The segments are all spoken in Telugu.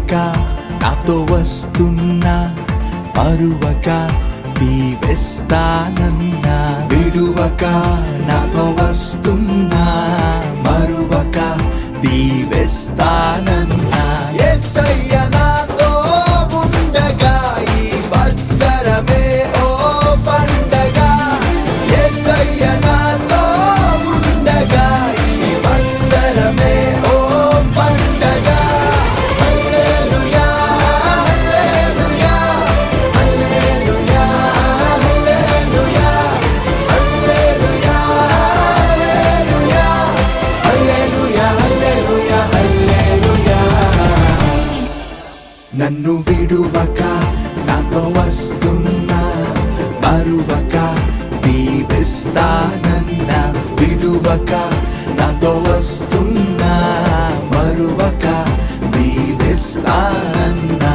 విడువక నాతో వస్తున్నా మరువక దీవిస్తానన్నా విడువక నాతో వస్తున్నా మరువక దీవిస్తానన్నా యేసయ్య నాతో ఉండగా ఈ వత్సరమే ఓ పండగ యేసయ్య నాతో ఉండగా ఈ వత్సరమే ఓ పండగ హల్లెలూయా హల్లెలూయా హల్లెలూయా హల్లెలూయా హల్లెలూయా హల్లెలూయా హల్లెలూయా హల్లెలూయా నన్ను విడువక నాతో వస్తున్నా మరువక దీవిస్తానన్నా విడువక నాతో వస్తున్నా మరువక దీవిస్తానన్నా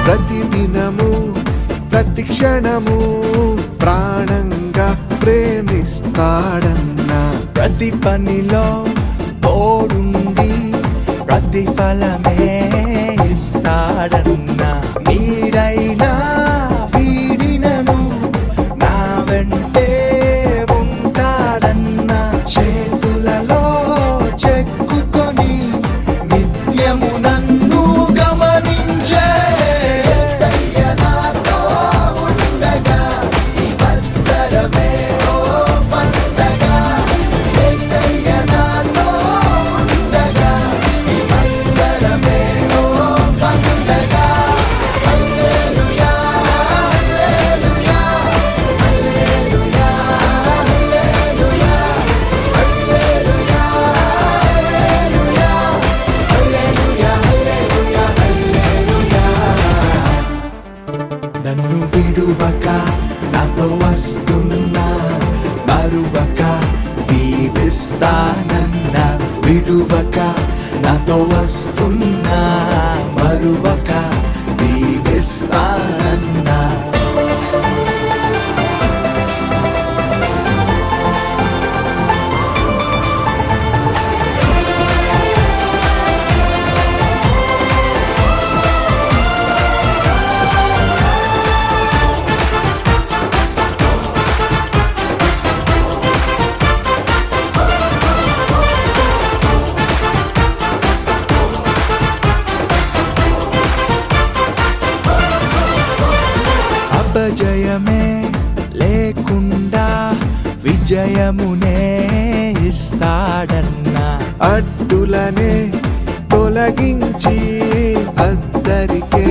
ప్రతిదినము ప్రతి క్షణము ప్రాణంగా ప్రేమిస్తాడన్నా ప్రతి పనిలో తోడుండి ప్రతిఫలమే ఇస్తాడన్నా నీడైనా వీడినను నా వెంటే ఉంటాడన్నా చేతులలో చెక్కుకొని నిత్యము నన్ను గమనించే యేసయ్య నాతో ఉండగా ఈ వత్సరమే ఓ పండగ యేసయ్య నాతో ఉండగా ఈ వత్సరమే ఓ పండగ హల్లెలూయా హల్లెలూయా హల్లెలూయా హల్లెలూయా హల్లెలూయా హల్లెలూయా హల్లెలూయా హల్లెలూయా నన్ను విడువక నాతో వస్తున్నా మరువక దీవిస్తానన్నా విడువక నాతో వస్తున్నా మరువక దీవిస్తానన్నా అపజయమే లేకుండా విజయమునే ఇస్తాడన్నా అడ్డులనే తొలగించి అద్దరికే